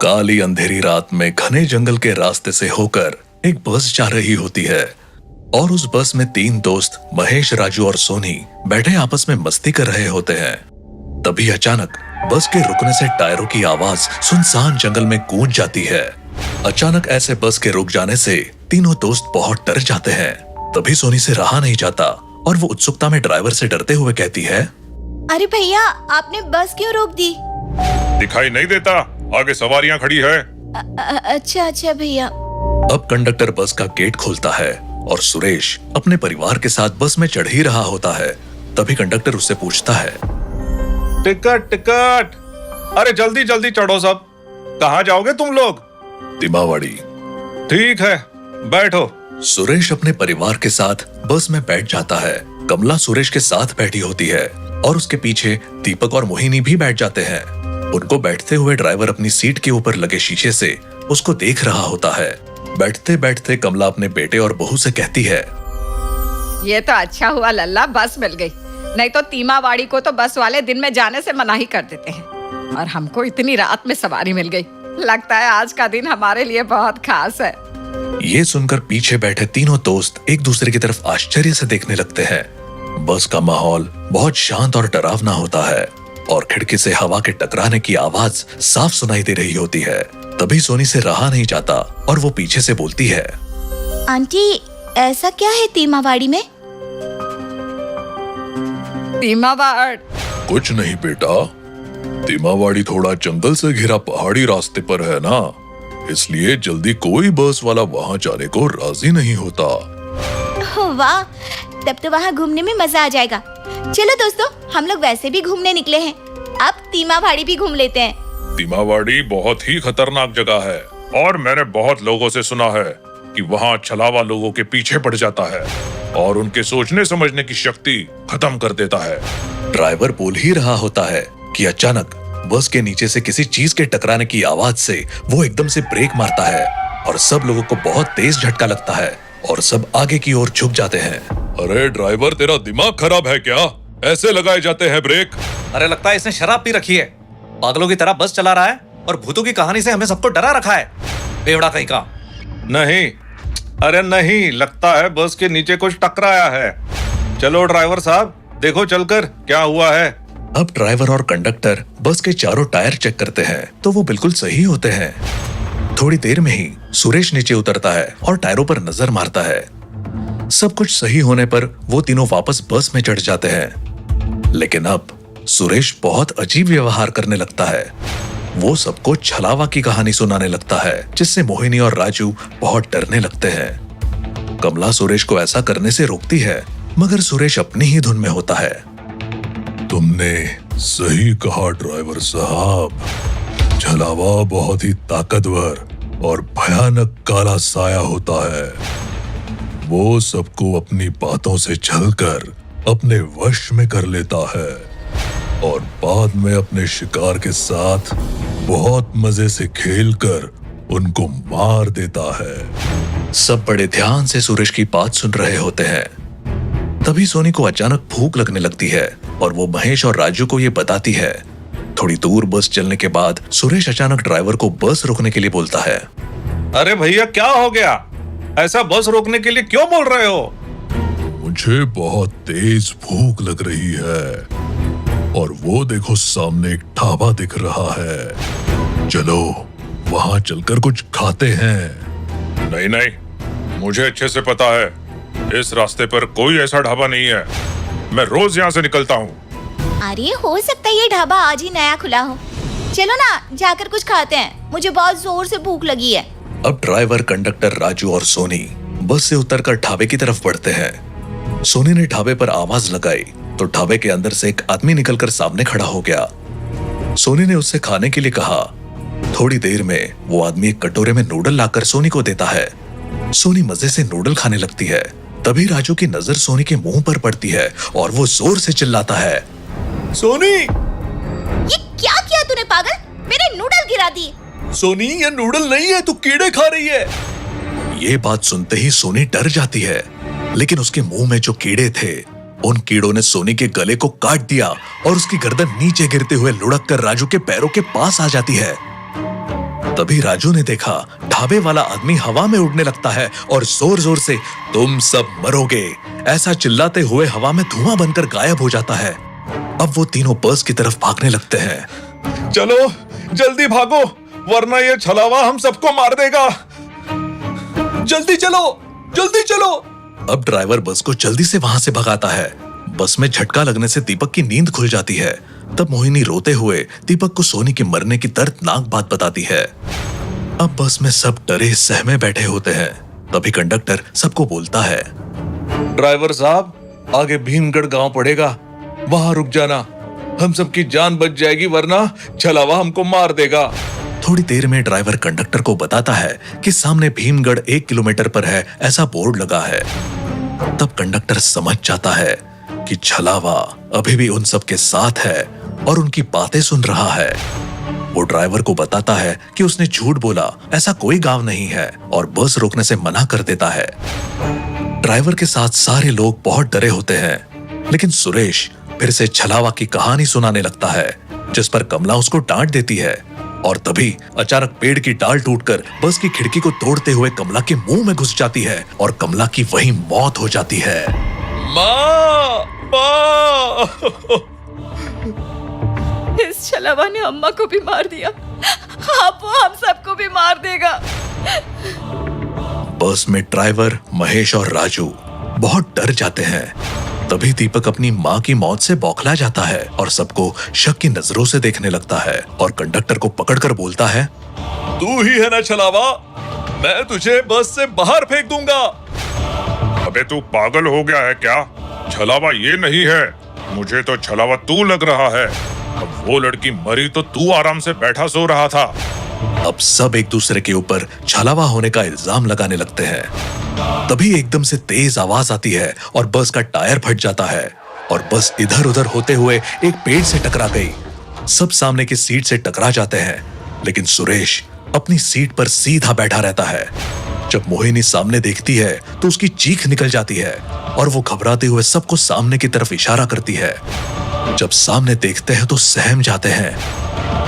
काली अंधेरी रात में घने जंगल के रास्ते से होकर एक बस जा रही होती है और उस बस में तीन दोस्त महेश, राजू और सोनी बैठे आपस में मस्ती कर रहे होते हैं। तभी अचानक बस के रुकने से टायरों की आवाज सुनसान जंगल में गूंज जाती है। अचानक ऐसे बस के रुक जाने से तीनों दोस्त बहुत डर जाते हैं। तभी सोनी से रहा नहीं जाता और वो उत्सुकता में ड्राइवर से डरते हुए कहती है, अरे भैया, आपने बस क्यों रोक दी? दिखाई नहीं देता, आगे सवारियां खड़ी है। अच्छा भैया। अब कंडक्टर बस का गेट खोलता है और सुरेश अपने परिवार के साथ बस में चढ़ ही रहा होता है। तभी कंडक्टर उससे पूछता है, टिकट टिकट, अरे जल्दी जल्दी चढ़ो सब। कहाँ जाओगे तुम लोग? तिमावाड़ी। ठीक है, बैठो। सुरेश अपने परिवार के साथ बस में बैठ जाता है। कमला सुरेश के साथ बैठी होती है और उसके पीछे दीपक और मोहिनी भी बैठ जाते हैं। उनको बैठते हुए ड्राइवर अपनी सीट के ऊपर लगे शीशे से उसको देख रहा होता है। बैठते बैठते कमला अपने बेटे और बहू से कहती है, ये तो अच्छा हुआ लल्ला, बस मिल गई, नहीं तो तीमावाड़ी को तो बस वाले दिन में जाने से मना ही कर देते हैं और हमको इतनी रात में सवारी मिल गई। लगता है आज का दिन हमारे लिए बहुत खास है। ये सुनकर पीछे बैठे तीनों दोस्त एक दूसरे की तरफ आश्चर्य से देखने लगते हैं। बस का माहौल बहुत शांत और डरावना होता है और खिड़की से हवा के टकराने की आवाज साफ सुनाई दे रही होती है। तभी सोनी से रहा नहीं जाता और वो पीछे से बोलती है, आंटी, ऐसा क्या है तीमावाड़ी में? तीमावाड़? कुछ नहीं बेटा, तीमावाड़ी थोड़ा जंगल से घिरा पहाड़ी रास्ते पर है ना, इसलिए जल्दी कोई बस वाला वहाँ जाने को राजी नहीं होता। वाह, तब तो वहाँ घूमने में मजा आ जाएगा। चलो दोस्तों, हम लोग वैसे भी घूमने निकले हैं, अब तीमावाड़ी भी घूम लेते हैं। तीमावाड़ी बहुत ही खतरनाक जगह है और मैंने बहुत लोगों से सुना है कि वहाँ छलावा लोगों के पीछे पड़ जाता है और उनके सोचने समझने की शक्ति खत्म कर देता है। ड्राइवर बोल ही रहा होता है कि अचानक बस के नीचे से किसी चीज के टकराने की आवाज से वो एकदम से ब्रेक मारता है और सब लोगों को बहुत तेज झटका लगता है और सब आगे की ओर झुक जाते हैं। अरे ड्राइवर, तेरा दिमाग खराब है क्या? ऐसे लगाए जाते हैं ब्रेक? अरे लगता है इसने शराब पी रखी है, पागलों की तरह बस चला रहा है और भूतों की कहानी से हमें सबको डरा रखा है। बेवड़ा कहीं का। नहीं, अरे नहीं, लगता है बस के नीचे कुछ टकराया है। चलो ड्राइवर साहब, देखो चलकर क्या हुआ है। अब ड्राइवर और कंडक्टर बस के चारों टायर चेक करते हैं तो वो बिल्कुल सही होते हैं। थोड़ी देर में ही सुरेश नीचे उतरता है और टायरों पर नजर मारता है। सब कुछ सही होने पर वो तीनों वापस बस में चढ़ जाते हैं। लेकिन अब सुरेश बहुत अजीब व्यवहार करने लगता है। वो सबको छलावा की कहानी सुनाने लगता है जिससे मोहिनी और राजू बहुत डरने लगते हैं। कमला सुरेश को ऐसा करने से रोकती है मगर सुरेश अपनी ही धुन में होता है। तुमने सही कहा ड्राइवर साहब, छलावा बहुत ही ताकतवर और भयानक काला साया होता है। वो सबको अपनी बातों से छलकर अपने वश में कर लेता है और बाद में अपने शिकार के साथ बहुत मजे से खेलकर उनको मार देता है। सब बड़े ध्यान से सुरेश की बात सुन रहे होते हैं। तभी सोनी को अचानक भूख लगने लगती है और वो महेश और राजू को ये बताती है। थोड़ी दूर बस चलने के बाद सुरेश अचानक ड्राइवर को बस रोकने के लिए बोलता है, अरे भैया, क्या हो गया? ऐसा बस रोकने के लिए क्यों बोल रहे हो? मुझे बहुत तेज भूख लग रही है और वो देखो सामने एक ढाबा दिख रहा है, चलो वहां चलकर कुछ खाते हैं। नहीं नहीं, मुझे अच्छे से पता है इस रास्ते पर कोई ऐसा ढाबा नहीं है, मैं रोज यहाँ से निकलता हूँ। अरे हो सकता है ये ढाबा आज ही नया खुला हो। चलो ना, जाकर कुछ खाते हैं, मुझे बहुत जोर से भूख लगी है। अब ड्राइवर, कंडक्टर, राजू और सोनी बस से उतरकर ढाबे की तरफ बढ़ते हैं। सोनी ने ढाबे पर आवाज लगाई तो ढाबे के अंदर से एक आदमी निकलकर सामने खड़ा हो गया। सोनी ने उससे खाने के लिए कहा। थोड़ी देर में वो आदमी एक कटोरे में नूडल लाकर सोनी को देता है। सोनी मजे से नूडल खाने लगती है। तभी राजू की नजर सोनी के मुंह पर पड़ती है और वो जोर से चिल्लाता है, सोनी! ये क्या किया तूने पागल? मेरे नूडल गिरा दिए। सोनी, ये नूडल नहीं है, तू कीड़े खा रही है। ये बात सुनते ही सोनी डर जाती है, लेकिन उसके मुंह में जो कीड़े थे उन कीड़ों ने सोनी के गले को काट दिया और उसकी गर्दन नीचे गिरते हुए लुढ़क कर राजू के पैरों के पास आ जाती है। तभी राजू ने देखा ढाबे वाला आदमी हवा में उड़ने लगता है और जोर जोर से तुम सब मरोगे ऐसा चिल्लाते हुए हवा में धुआं बनकर गायब हो जाता है। अब वो तीनों बस की तरफ भागने लगते हैं। चलो जल्दी भागो, वरना ये छलावा हम सबको मार देगा। जल्दी चलो, जल्दी चलो। अब ड्राइवर बस को जल्दी से वहां से भगाता है। बस में झटका लगने से दीपक की नींद खुल जाती है। तब मोहिनी रोते हुए दीपक को सोनी के मरने की दर्दनाक बात बताती है। अब बस में सब डरे सहमे बैठे होते हैं। तभी कंडक्टर सबको बोलता है, ड्राइवर साहब, आगे भीमगढ़ गांव पड़ेगा, वहां रुक जाना। हम सबकी जान बच जाएगी, वरना छलावा हमको मार देगा। थोड़ी देर में ड्राइवर कंडक्टर को बताता है कि सामने भीमगढ़ 1 किलोमीटर पर है, ऐसा बोर्ड लगा है। तब कंडक्टर समझ जाता है कि छलावा अभी भी उन सब के साथ है और उनकी बातें सुन रहा है। वो ड्राइवर को बताता है कि उसने झूठ बोला, ऐसा कोई गांव नहीं है, और बस रोकने से मना कर देता है। ड्राइवर के साथ सारे लोग बहुत डरे होते हैं, लेकिन सुरेश फिर से छलावा की कहानी सुनाने लगता है, जिस पर कमला उसको डांट देती है। और तभी अचानक पेड़ की डाल टूटकर बस की खिड़की को तोड़ते हुए कमला के मुंह में घुस जाती है और कमला की वहीं मौत हो जाती है। माँ, माँ। इस छलावा ने अम्मा को भी मार दिया, अब वो हम सबको भी मार देगा। बस में ड्राइवर, महेश और राजू बहुत डर जाते हैं। तभी दीपक अपनी माँ की मौत से बौखला जाता है और सबको शक की नजरों से देखने लगता है और कंडक्टर को पकड़कर बोलता है, तू ही है ना छलावा, मैं तुझे बस से बाहर फेंक दूंगा। अबे तू पागल हो गया है क्या? छलावा ये नहीं है, मुझे तो छलावा तू लग रहा है। अब वो लड़की मरी तो तू आराम से बैठा सो रहा था। अब सब एक दूसरे के ऊपर छलावा होने का इल्जाम लगाने लगते हैं। तभी एकदम से तेज आवाज आती है और बस का टायर फट जाता है और बस इधर उधर होते हुए एक पेड़ से टकरा गई। सब सामने की सीट से टकरा जाते हैं, लेकिन सुरेश अपनी सीट पर सीधा बैठा रहता है। जब मोहिनी सामने देखती है तो उसकी चीख निकल जाती है और वो घबराते हुए सबको सामने की तरफ इशारा करती है। जब सामने देखते हैं तो सहम जाते हैं,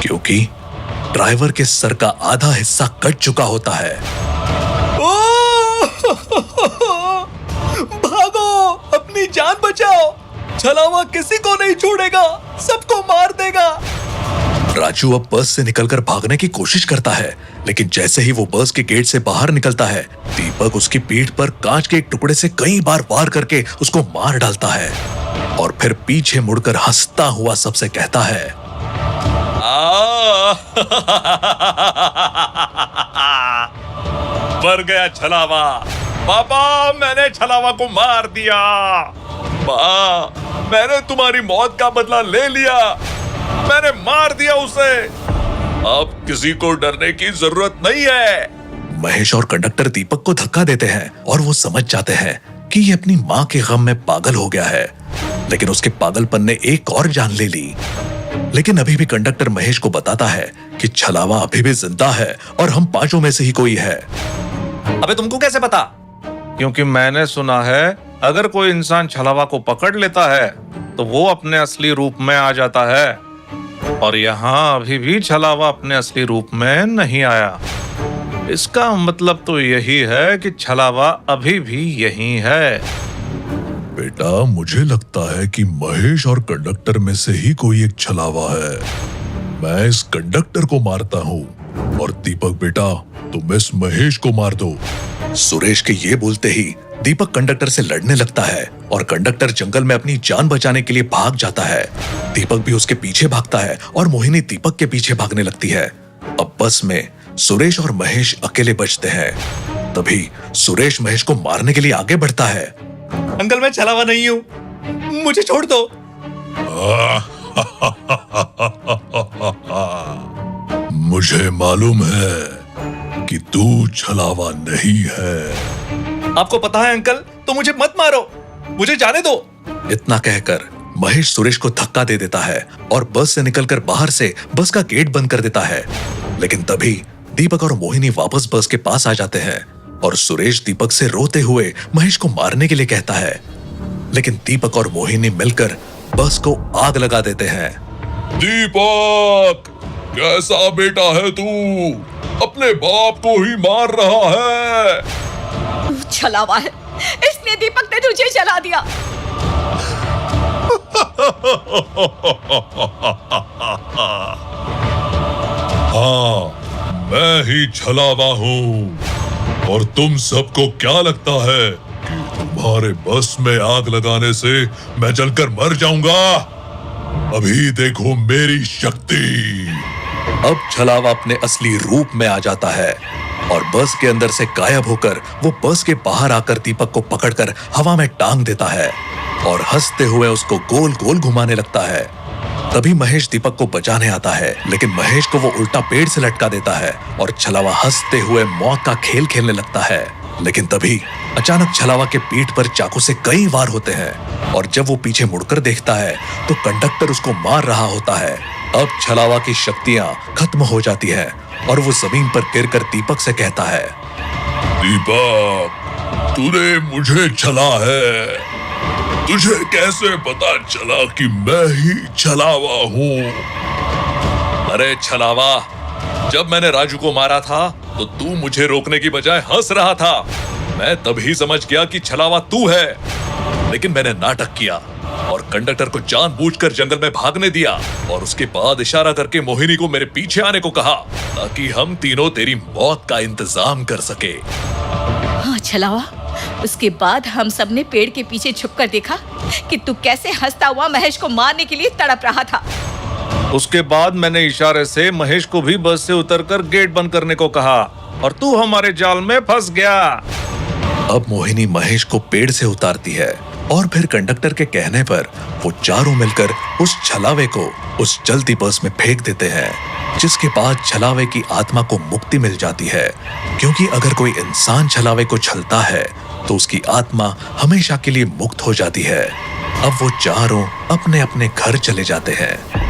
क्योंकि ड्राइवर के सर का आधा हिस्सा कट चुका होता है। भागो, अपनी जान बचाओ, छलावा किसी को नहीं छोड़ेगा, सबको मार देगा। राजू अब बस से निकलकर भागने की कोशिश करता है, लेकिन जैसे ही वो बस के गेट से बाहर निकलता है, दीपक उसकी पीठ पर कांच के एक टुकड़े से कई बार वार करके उसको मार डालता है और फिर पीछे मुड़कर हंसता हुआ सबसे कहता है, मर गया छलावा। पापा, मैंने छलावा को मार दिया। माँ, मैंने तुम्हारी मौत का बदला ले लिया, मैंने मार दिया उसे। अब किसी को डरने की जरूरत नहीं है। महेश और कंडक्टर दीपक को धक्का देते हैं और वो समझ जाते हैं कि ये अपनी माँ के गम में पागल हो गया है, लेकिन उसके पागलपन ने एक और जान ले ली। लेकिन अभी भी कंडक्टर महेश को बताता है कि छलावा अभी भी जिंदा है और हम पांचों में से ही कोई है। अबे तुमको कैसे पता? क्योंकि मैंने सुना है अगर कोई इंसान छलावा को पकड़ लेता है तो वो अपने असली रूप में आ जाता है, और यहाँ अभी भी छलावा अपने असली रूप में नहीं आया। इसका मतलब तो यही है कि छलावा अभी भी यहीं है। बेटा, मुझे लगता है कि महेश और कंडक्टर में से ही कोई एक छलावा है। मैं इस कंडक्टर को मारता हूँ और दीपक बेटा, तुम इस महेश को मार दो। सुरेश के ये बोलते ही दीपक कंडक्टर से लड़ने लगता है और कंडक्टर जंगल में अपनी जान बचाने के लिए भाग जाता है। दीपक भी उसके पीछे भागता है और मोहिनी दीपक के पीछे भागने लगती है। अब बस में सुरेश और महेश अकेले बचते हैं। तभी सुरेश महेश को मारने के लिए आगे बढ़ता है। अंकल, मैं छलावा नहीं हूँ, मुझे छोड़ दो। मुझे मालूम है कि तू छलावा नहीं है। आपको पता है अंकल, तो मुझे मत मारो, मुझे जाने दो। इतना कहकर महेश सुरेश को धक्का दे देता है और बस से निकलकर बाहर से बस का गेट बंद कर देता है। लेकिन तभी दीपक और मोहिनी वापस बस के पास आ जाते हैं और सुरेश दीपक से रोते हुए महेश को मारने के लिए कहता है, लेकिन दीपक और मोहिनी मिलकर बस को आग लगा देते हैं। दीपक, कैसा बेटा है तू? अपने बाप को ही मार रहा है। तू छलावा है, इसलिए दीपक ने तुझे जला दिया। हाँ, मैं ही छलावा हूँ। और तुम सबको क्या लगता है कि तुम्हारे बस में आग लगाने से मैं जलकर मर जाऊंगा? अभी देखो मेरी शक्ति। अब छलावा अपने असली रूप में आ जाता है और बस के अंदर से गायब होकर वो बस के बाहर आकर दीपक को पकड़कर हवा में टांग देता है और हंसते हुए उसको गोल गोल घुमाने लगता है। तभी महेश दीपक को बचाने आता है, लेकिन महेश को वो उल्टा पेड़ से लटका देता है और छलावा हंसते हुए मौत का खेल खेलने लगता है। लेकिन तभी अचानक छलावा के पीठ पर चाकू से कई वार होते हैं और जब वो पीछे मुड़कर देखता है तो कंडक्टर उसको मार रहा होता है। अब छलावा की शक्तियां खत्म हो जाती है और वो जमीन पर गिरकर दीपक से कहता है, दीपक, तूने मुझे छला है। तुझे कैसे पता चला कि मैं ही छलावा हूँ? अरे छलावा, जब मैंने राजू को मारा था तो तू मुझे रोकने की बजाय हंस रहा था। मैं तभी समझ गया कि छलावा तू है, लेकिन मैंने नाटक किया और कंडक्टर को जानबूझकर जंगल में भागने दिया और उसके बाद इशारा करके मोहिनी को मेरे पीछे आने को कहा ताकि हम तीनों तेरी मौत का इंतजाम कर सके। हाँ छलावा, उसके बाद हम सब ने पेड़ के पीछे छुपकर देखा कि तू कैसे हंसता हुआ महेश को मारने के लिए तड़प रहा था। उसके बाद मैंने इशारे से महेश को भी बस से उतरकर गेट बंद करने को कहा और तू हमारे जाल में फंस गया। अब मोहिनी महेश को पेड़ से उतारती है और फिर कंडक्टर के कहने पर वो चारों मिलकर उस छलावे को उस जलती बस में फेंक देते हैं, जिसके बाद छलावे की आत्मा को मुक्ति मिल जाती है। क्योंकि अगर कोई इंसान छलावे को छलता है तो उसकी आत्मा हमेशा के लिए मुक्त हो जाती है। अब वो चारों अपने अपने घर चले जाते हैं।